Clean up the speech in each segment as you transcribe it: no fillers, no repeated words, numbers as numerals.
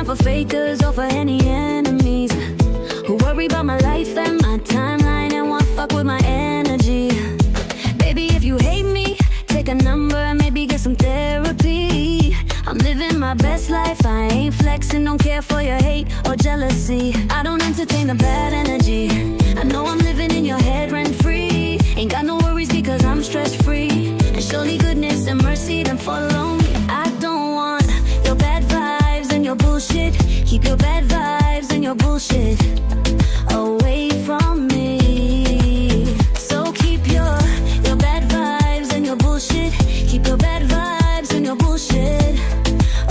for fakers or for any enemies who worry about my life and my timeline and want fuck with my energy. Baby, if you hate me, take a number and maybe get some therapy. I'm living my best life, I ain't flexing, don't care for your hate or jealousy. I don't entertain the bad energy. I know I'm living in your head rent-free. Ain't got no worries because I'm stress-free. And surely goodness and mercy then follow me. I don't want your bad vibes and your bullshit. Keep your bad vibes and your bullshit away from me. So keep your bad vibes and your bullshit. Keep your bad vibes and your bullshit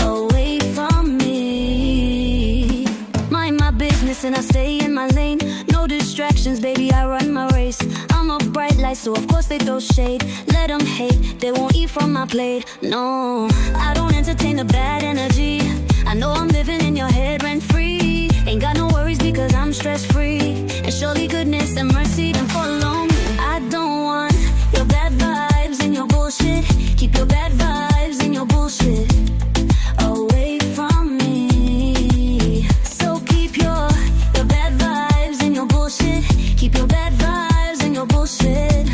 away from me. Mind my business and I stay in my lane. No distractions, baby, I run my race. I'm a bright light, so of course they throw shade. Let them hate, they won't eat from my plate. No, I don't entertain the bad energy. I know I'm living in your head rent-free. Ain't got no worries because I'm stress-free. And surely goodness and mercy then follow me. I don't want your bad vibes and your bullshit. Keep your bad vibes and your bullshit away from me. So keep your bad vibes and your bullshit. Keep your bad vibes and your bullshit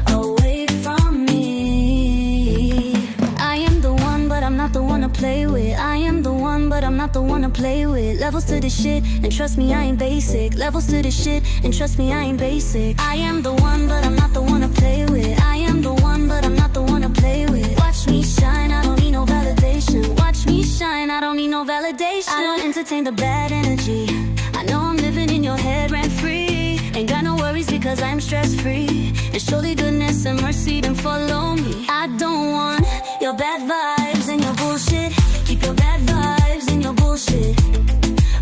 away from me. I am the one, but I'm not the one to play with. I am the one, but I'm not the one to play with. Levels to this shit, and trust me, I ain't basic. Levels to this shit, and trust me, I ain't basic. I am the one, but I'm not the one to play with. I am the one, but I'm not the one to play with. Watch me shine, I don't need no validation. Watch me shine, I don't need no validation. I don't entertain the bad energy. I know I'm living in your head rent-free. Ain't got no worries because I'm stress-free. And surely goodness and mercy then follow me. I don't want your bad vibes and your bullshit. Keep your bad vibes and your bullshit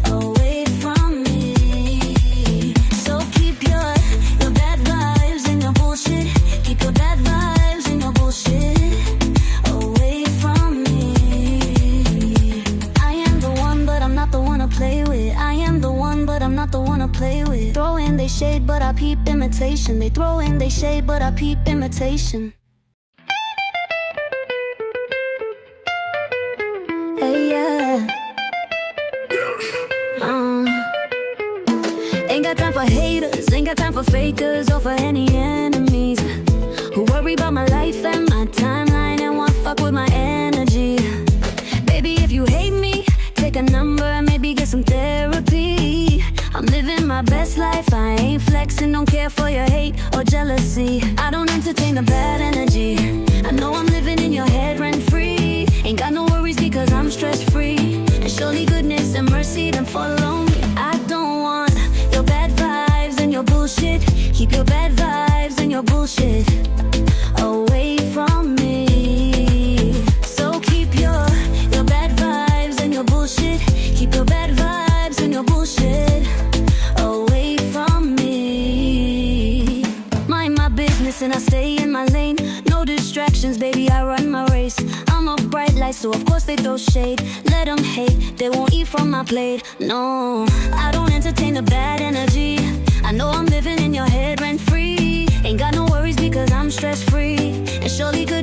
away from me. So keep your bad vibes and your bullshit. Keep your bad vibes and your bullshit away from me. I am the one, but I'm not the one to play with. I am the one, but I'm not the one to play with. Throw in they shade, but I peep imitation. They throw in they shade, but I peep imitation. Hey, yeah. Ain't got time for haters, ain't got time for fakers or for any enemies who worry about my life and my timeline and want fuck with my energy. Baby, if you hate me, take a number and maybe get some therapy. I'm living my best life, I ain't flexing, don't care for your hate or jealousy. I don't entertain the bad energy. I know I'm living in your head rent-free. Ain't got no worries because I'm stress-free. And surely goodness and mercy then follow me. I don't want your bad vibes and your bullshit. Keep your bad vibes and your bullshit away from me. So keep your bad vibes and your bullshit. Keep your bad vibes and your bullshit away from me. Mind my business and I stay in my lane. No distractions, baby, I run my race. I'm a bright light, so of course they throw shade. Let them hate, they won't eat from my plate. No, I don't entertain the bad energy. I know I'm living in your head rent-free. Ain't got no worries because I'm stress-free. And surely good